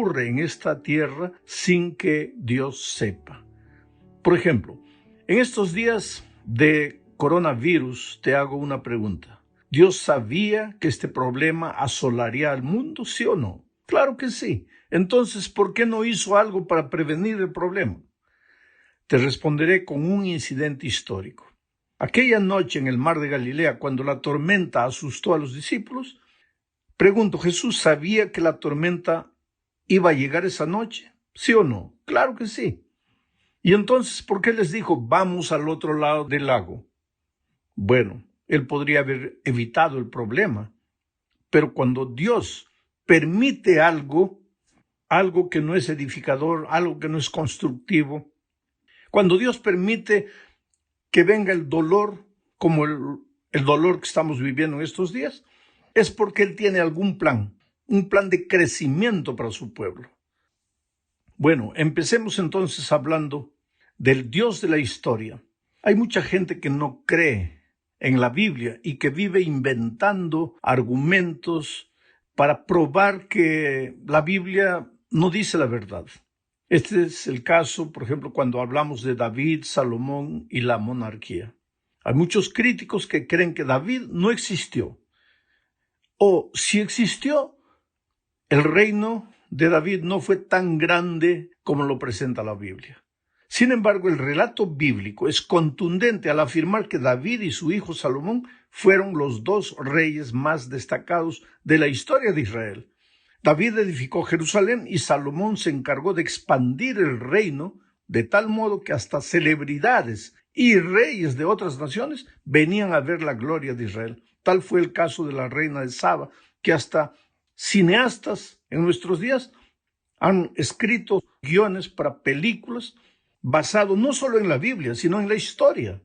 ocurre en esta tierra sin que Dios sepa. Por ejemplo, en estos días de coronavirus te hago una pregunta. ¿Dios sabía que este problema asolaría al mundo, sí o no? Claro que sí. Entonces, ¿por qué no hizo algo para prevenir el problema? Te responderé con un incidente histórico. Aquella noche en el mar de Galilea, cuando la tormenta asustó a los discípulos, pregunto, ¿Jesús sabía que la tormenta iba a llegar esa noche? ¿Sí o no? Claro que sí. Y entonces, ¿por qué les dijo, vamos al otro lado del lago? Bueno, él podría haber evitado el problema, pero cuando Dios permite algo que no es edificador, algo que no es constructivo, cuando Dios permite que venga el dolor, como el dolor que estamos viviendo en estos días, es porque Él tiene algún plan, un plan de crecimiento para su pueblo. Bueno, empecemos entonces hablando del Dios de la historia. Hay mucha gente que no cree en la Biblia y que vive inventando argumentos para probar que la Biblia no dice la verdad. Este es el caso, por ejemplo, cuando hablamos de David, Salomón y la monarquía. Hay muchos críticos que creen que David no existió. O si existió, el reino de David no fue tan grande como lo presenta la Biblia. Sin embargo, el relato bíblico es contundente al afirmar que David y su hijo Salomón fueron los dos reyes más destacados de la historia de Israel. David edificó Jerusalén y Salomón se encargó de expandir el reino de tal modo que hasta celebridades y reyes de otras naciones venían a ver la gloria de Israel. Tal fue el caso de la reina de Saba, que hasta cineastas en nuestros días han escrito guiones para películas basados no solo en la Biblia, sino en la historia.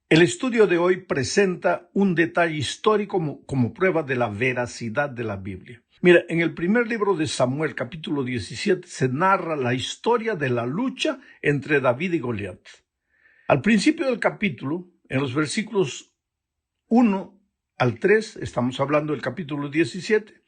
El estudio de hoy presenta un detalle histórico como prueba de la veracidad de la Biblia. Mira, en el primer libro de Samuel, capítulo 17, se narra la historia de la lucha entre David y Goliat. Al principio del capítulo, en los versículos 1 al 3, estamos hablando del capítulo 17,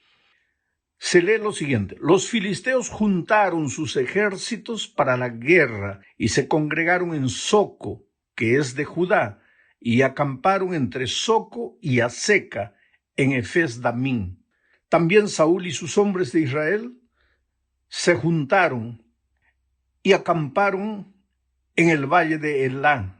se lee lo siguiente: los filisteos juntaron sus ejércitos para la guerra y se congregaron en Soco, que es de Judá, y acamparon entre Soco y Aseca, en Efes-Damín. También Saúl y sus hombres de Israel se juntaron y acamparon en el valle de Elá,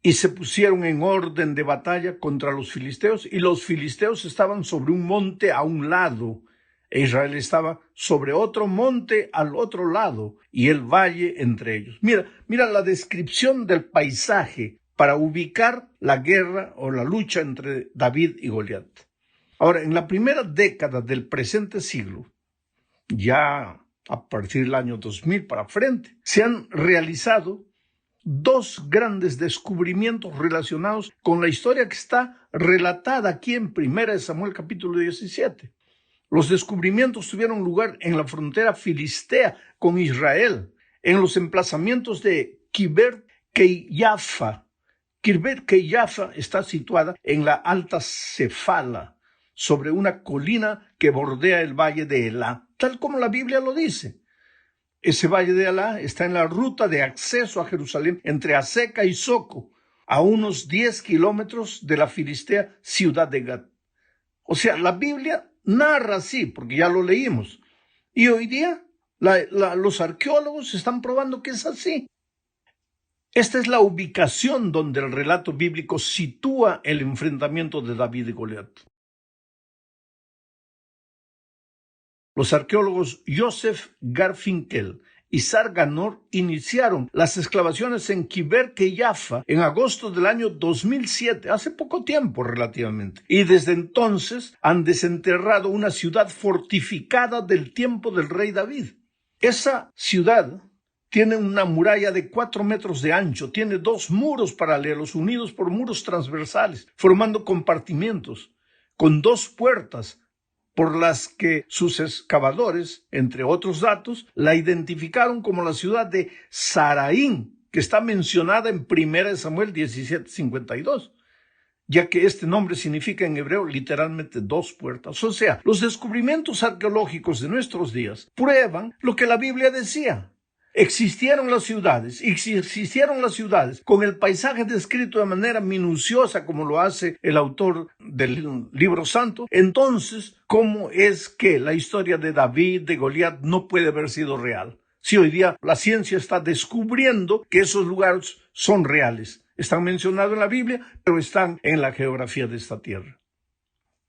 y se pusieron en orden de batalla contra los filisteos, y los filisteos estaban sobre un monte a un lado, e Israel estaba sobre otro monte al otro lado, y el valle entre ellos. Mira la descripción del paisaje para ubicar la guerra o la lucha entre David y Goliat. Ahora, en la primera década del presente siglo, ya a partir del año 2000 para frente, se han realizado dos grandes descubrimientos relacionados con la historia que está relatada aquí en 1 Samuel capítulo 17. Los descubrimientos tuvieron lugar en la frontera filistea con Israel, en los emplazamientos de Kiberet Keiyafa. Kiberet Keiyafa está situada en la Alta Cefala, sobre una colina que bordea el valle de Elá, tal como la Biblia lo dice. Ese valle de Elá está en la ruta de acceso a Jerusalén entre Aseca y Soco, a unos 10 kilómetros de la filistea ciudad de Gat. O sea, la Biblia narra así, porque ya lo leímos. Y hoy día los arqueólogos están probando que es así. Esta es la ubicación donde el relato bíblico sitúa el enfrentamiento de David y Goliat. Los arqueólogos Joseph Garfinkel y Sarganor iniciaron las excavaciones en Kiberet Keiyafa en agosto del año 2007, hace poco tiempo relativamente, y desde entonces han desenterrado una ciudad fortificada del tiempo del rey David. Esa ciudad tiene una muralla de 4 metros de ancho, tiene 2 muros paralelos unidos por muros transversales, formando compartimientos, con 2 puertas, por las que sus excavadores, entre otros datos, la identificaron como la ciudad de Saraín, que está mencionada en 1 Samuel 17:52. ya que este nombre significa en hebreo literalmente dos puertas. O sea, los descubrimientos arqueológicos de nuestros días prueban lo que la Biblia decía. Existieron las ciudades, y si existieron las ciudades con el paisaje descrito de manera minuciosa como lo hace el autor del libro santo, entonces, ¿cómo es que la historia de David, de Goliat, no puede haber sido real? Si hoy día la ciencia está descubriendo que esos lugares son reales. Están mencionados en la Biblia, pero están en la geografía de esta tierra.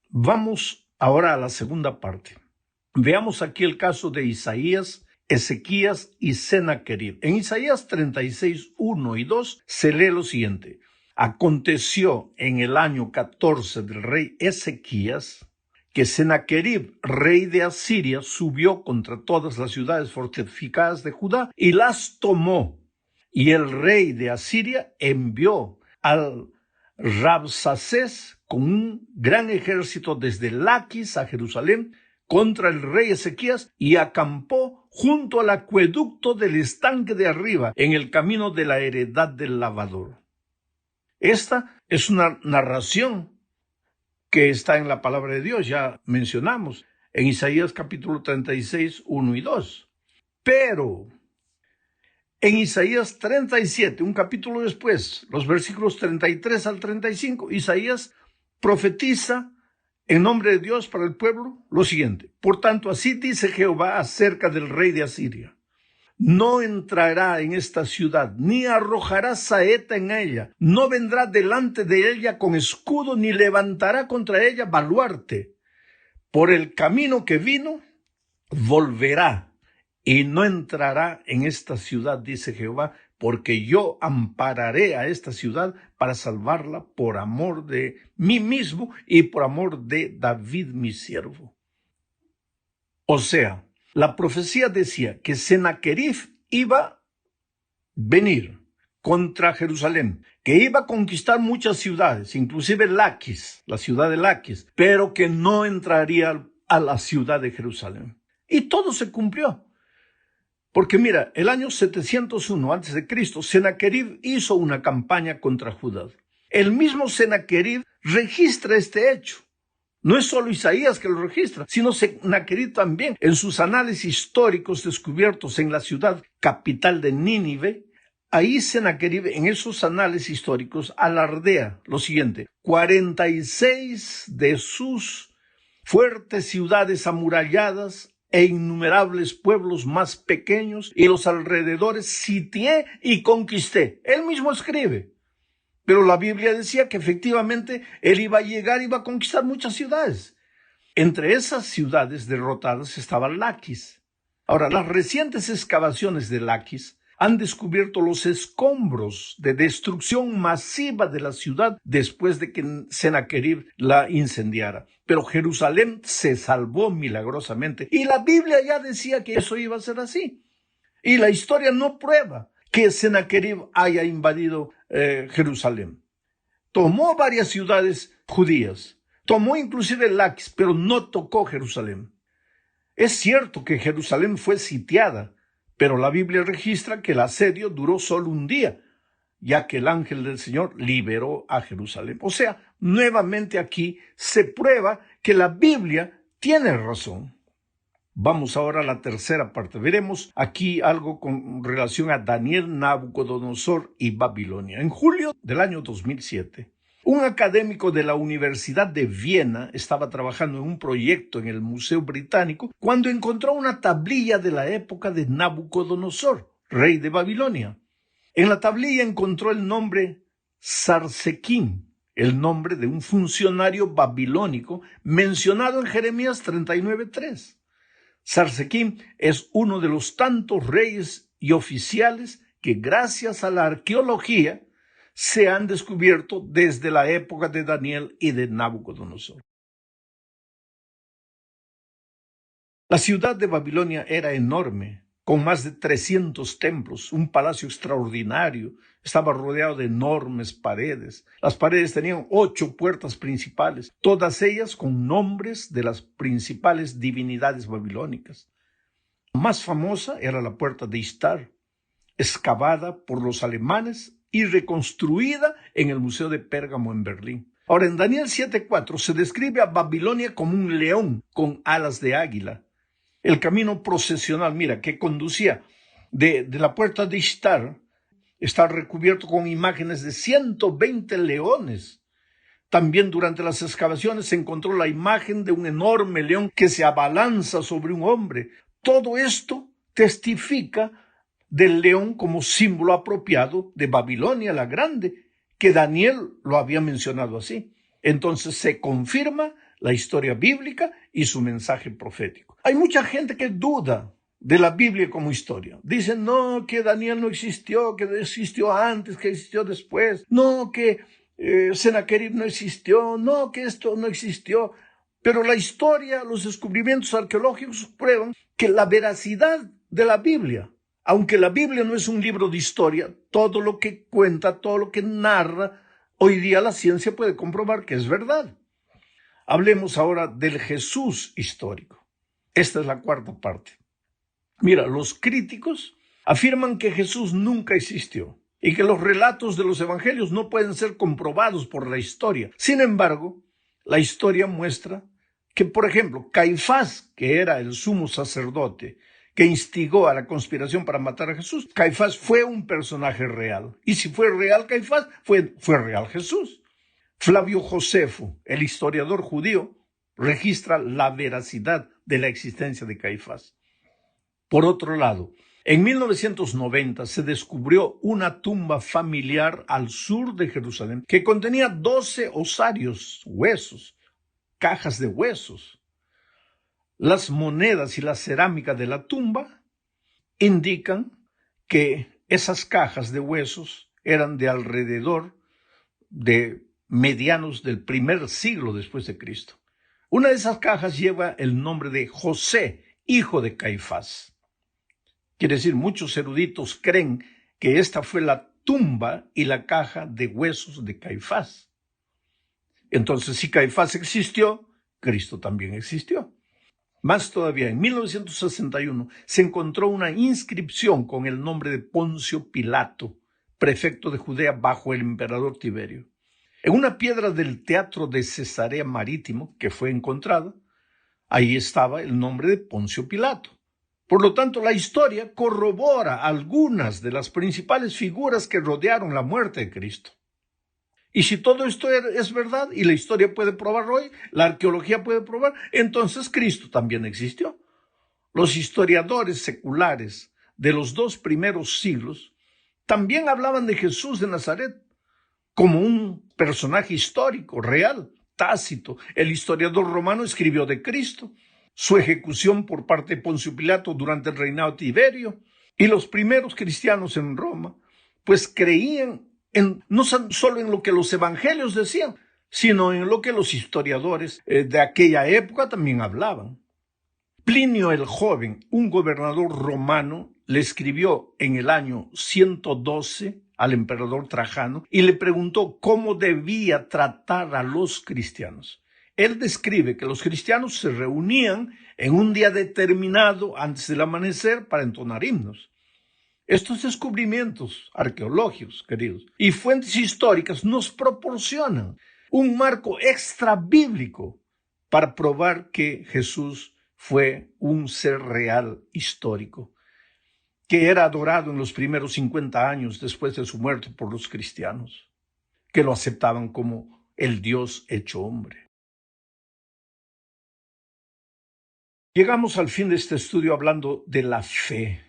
Vamos ahora a la segunda parte. Veamos aquí el caso de Isaías, Ezequías y Sennacherib. En Isaías 36, 1 y 2 se lee lo siguiente. Aconteció en el año 14 del rey Ezequías que Sennacherib, rey de Asiria, subió contra todas las ciudades fortificadas de Judá y las tomó. Y el rey de Asiria envió al Rabsacés con un gran ejército desde Laquis a Jerusalén contra el rey Ezequías y acampó junto al acueducto del estanque de arriba, en el camino de la heredad del lavador. Esta es una narración que está en la palabra de Dios, ya mencionamos, en Isaías capítulo 36, 1 y 2. Pero en Isaías 37, un capítulo después, los versículos 33 al 35, Isaías profetiza en nombre de Dios para el pueblo lo siguiente. Por tanto, así dice Jehová acerca del rey de Asiria. No entrará en esta ciudad, ni arrojará saeta en ella, no vendrá delante de ella con escudo, ni levantará contra ella baluarte. Por el camino que vino, volverá, y no entrará en esta ciudad, dice Jehová, porque yo ampararé a esta ciudad para salvarla por amor de mí mismo y por amor de David mi siervo. O sea, la profecía decía que Sennacherib iba a venir contra Jerusalén, que iba a conquistar muchas ciudades, inclusive Laquis, la ciudad de Laquis, pero que no entraría a la ciudad de Jerusalén. Y todo se cumplió. Porque mira, el año 701 a.C., Sennacherib hizo una campaña contra Judá. El mismo Sennacherib registra este hecho. No es solo Isaías que lo registra, sino Sennacherib también. En sus análisis históricos descubiertos en la ciudad capital de Nínive, ahí Sennacherib, en esos análisis históricos, alardea lo siguiente: 46 de sus fuertes ciudades amuralladas e innumerables pueblos más pequeños y los alrededores sitié y conquisté. Él mismo escribe. Pero la Biblia decía que efectivamente él iba a llegar, iba a conquistar muchas ciudades. Entre esas ciudades derrotadas estaba Laquis. Ahora, las recientes excavaciones de Laquis han descubierto los escombros de destrucción masiva de la ciudad después de que Sennacherib la incendiara. Pero Jerusalén se salvó milagrosamente y la Biblia ya decía que eso iba a ser así. Y la historia no prueba que Sennacherib haya invadido Jerusalén. Tomó varias ciudades judías, tomó inclusive Laquis, pero no tocó Jerusalén. Es cierto que Jerusalén fue sitiada, pero la Biblia registra que el asedio duró solo un día, ya que el ángel del Señor liberó a Jerusalén. O sea, nuevamente aquí se prueba que la Biblia tiene razón. Vamos ahora a la tercera parte. Veremos aquí algo con relación a Daniel, Nabucodonosor y Babilonia. En julio del año 2007, un académico de la Universidad de Viena estaba trabajando en un proyecto en el Museo Británico cuando encontró una tablilla de la época de Nabucodonosor, rey de Babilonia. En la tablilla encontró el nombre Sarsequim, el nombre de un funcionario babilónico mencionado en Jeremías 39:3. Sarsequim es uno de los tantos reyes y oficiales que gracias a la arqueología se han descubierto desde la época de Daniel y de Nabucodonosor. La ciudad de Babilonia era enorme, con más de 300 templos, un palacio extraordinario, estaba rodeado de enormes paredes. Las paredes tenían 8 puertas principales, todas ellas con nombres de las principales divinidades babilónicas. La más famosa era la puerta de Ishtar, excavada por los alemanes y reconstruida en el Museo de Pérgamo en Berlín. Ahora, en Daniel 7:4 se describe a Babilonia como un león con alas de águila. El camino procesional, mira, que conducía de la puerta de Ishtar, está recubierto con imágenes de 120 leones. También durante las excavaciones se encontró la imagen de un enorme león que se abalanza sobre un hombre. Todo esto testifica del león como símbolo apropiado de Babilonia la Grande, que Daniel lo había mencionado así. Entonces se confirma la historia bíblica y su mensaje profético. Hay mucha gente que duda de la Biblia como historia. Dicen, no, que Daniel no existió, que existió antes, que existió después. No, que Sennacherib no existió. No, que esto no existió. Pero la historia, los descubrimientos arqueológicos prueban que la veracidad de la Biblia, aunque la Biblia no es un libro de historia, todo lo que cuenta, todo lo que narra, hoy día la ciencia puede comprobar que es verdad. Hablemos ahora del Jesús histórico. Esta es la cuarta parte. Mira, los críticos afirman que Jesús nunca existió y que los relatos de los evangelios no pueden ser comprobados por la historia. Sin embargo, la historia muestra que, por ejemplo, Caifás, que era el sumo sacerdote que instigó a la conspiración para matar a Jesús, Caifás fue un personaje real. Y si fue real Caifás, fue real Jesús. Flavio Josefo, el historiador judío, registra la veracidad de la existencia de Caifás. Por otro lado, en 1990 se descubrió una tumba familiar al sur de Jerusalén que contenía 12 osarios, huesos, cajas de huesos. Las monedas y la cerámica de la tumba indican que esas cajas de huesos eran de alrededor de medianos del primer siglo después de Cristo. Una de esas cajas lleva el nombre de José, hijo de Caifás. Quiere decir, muchos eruditos creen que esta fue la tumba y la caja de huesos de Caifás. Entonces, si Caifás existió, Cristo también existió. Más todavía, en 1961 se encontró una inscripción con el nombre de Poncio Pilato, prefecto de Judea bajo el emperador Tiberio. En una piedra del teatro de Cesarea Marítimo, que fue encontrada, ahí estaba el nombre de Poncio Pilato. Por lo tanto, la historia corrobora algunas de las principales figuras que rodearon la muerte de Cristo. Y si todo esto es verdad y la historia puede probarlo hoy, la arqueología puede probar, entonces Cristo también existió. Los historiadores seculares de los 2 primeros siglos también hablaban de Jesús de Nazaret como un personaje histórico, real. Tácito, el historiador romano, escribió de Cristo, su ejecución por parte de Poncio Pilato durante el reinado de Tiberio, y los primeros cristianos en Roma, pues creían no solo en lo que los evangelios decían, sino en lo que los historiadores de aquella época también hablaban. Plinio el Joven, un gobernador romano, le escribió en el año 112 al emperador Trajano y le preguntó cómo debía tratar a los cristianos. Él describe que los cristianos se reunían en un día determinado antes del amanecer para entonar himnos. Estos descubrimientos arqueológicos, queridos, y fuentes históricas nos proporcionan un marco extra bíblico para probar que Jesús fue un ser real histórico, que era adorado en los primeros 50 años después de su muerte por los cristianos, que lo aceptaban como el Dios hecho hombre. Llegamos al fin de este estudio hablando de la fe.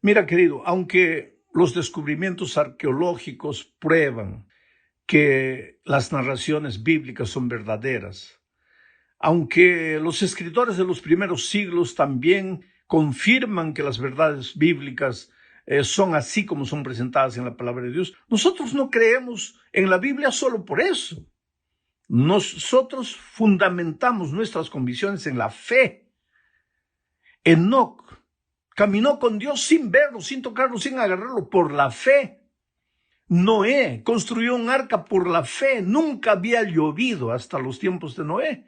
Mira, querido, aunque los descubrimientos arqueológicos prueban que las narraciones bíblicas son verdaderas, aunque los escritores de los primeros siglos también confirman que las verdades bíblicas son así como son presentadas en la palabra de Dios, nosotros no creemos en la Biblia solo por eso. Nosotros fundamentamos nuestras convicciones en la fe. Enoc caminó con Dios sin verlo, sin tocarlo, sin agarrarlo, por la fe. Noé construyó un arca por la fe. Nunca había llovido hasta los tiempos de Noé.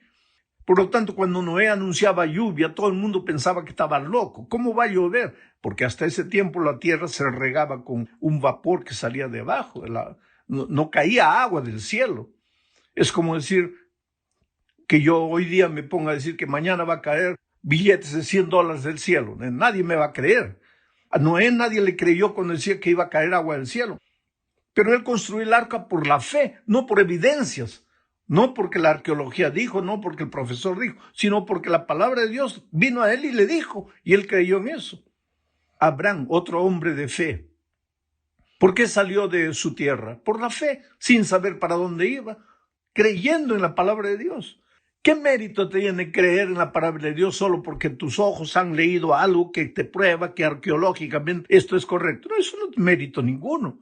Por lo tanto, cuando Noé anunciaba lluvia, todo el mundo pensaba que estaba loco. ¿Cómo va a llover? Porque hasta ese tiempo la tierra se regaba con un vapor que salía de abajo. No caía agua del cielo. Es como decir que yo hoy día me ponga a decir que mañana va a caer billetes de $100 del cielo. Nadie me va a creer. A Noé nadie le creyó cuando decía que iba a caer agua del cielo. Pero él construyó el arca por la fe, no por evidencias, no porque la arqueología dijo, no porque el profesor dijo, sino porque la palabra de Dios vino a él y le dijo, y él creyó en eso. Abraham, otro hombre de fe. ¿Por qué salió de su tierra? Por la fe, sin saber para dónde iba, creyendo en la palabra de Dios. ¿Qué mérito tiene creer en la palabra de Dios solo porque tus ojos han leído algo que te prueba que arqueológicamente esto es correcto? No, eso no es mérito ninguno.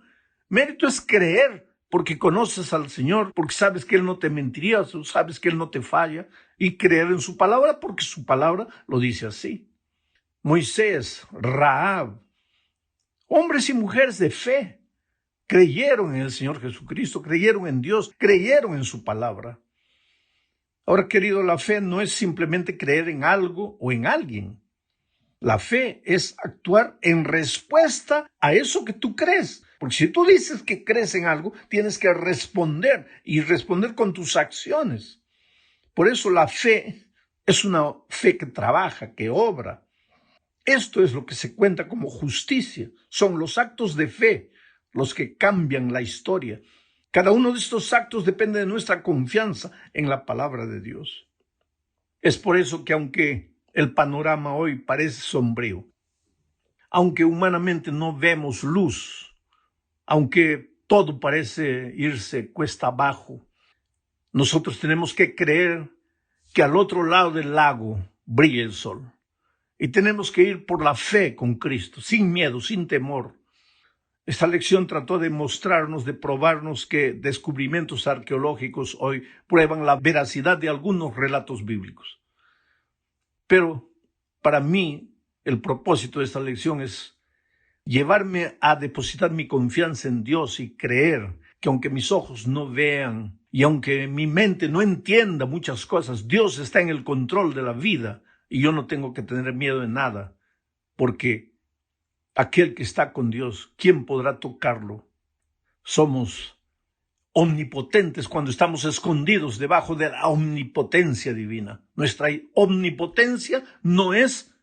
Mérito es creer porque conoces al Señor, porque sabes que Él no te mentiría, sabes que Él no te falla, y creer en su palabra porque su palabra lo dice así. Moisés, Rahab, hombres y mujeres de fe, creyeron en el Señor Jesucristo, creyeron en Dios, creyeron en su palabra. Ahora, querido, la fe no es simplemente creer en algo o en alguien. La fe es actuar en respuesta a eso que tú crees. Porque si tú dices que crees en algo, tienes que responder y responder con tus acciones. Por eso la fe es una fe que trabaja, que obra. Esto es lo que se cuenta como justicia. Son los actos de fe los que cambian la historia. Cada uno de estos actos depende de nuestra confianza en la palabra de Dios. Es por eso que aunque el panorama hoy parece sombrío, aunque humanamente no vemos luz, aunque todo parece irse cuesta abajo, nosotros tenemos que creer que al otro lado del lago brilla el sol. Y tenemos que ir por la fe con Cristo, sin miedo, sin temor. Esta lección trató de mostrarnos, de probarnos que descubrimientos arqueológicos hoy prueban la veracidad de algunos relatos bíblicos. Pero para mí, el propósito de esta lección es llevarme a depositar mi confianza en Dios y creer que aunque mis ojos no vean y aunque mi mente no entienda muchas cosas, Dios está en el control de la vida y yo no tengo que tener miedo de nada, porque aquel que está con Dios, ¿quién podrá tocarlo? Somos omnipotentes cuando estamos escondidos debajo de la omnipotencia divina. Nuestra omnipotencia no es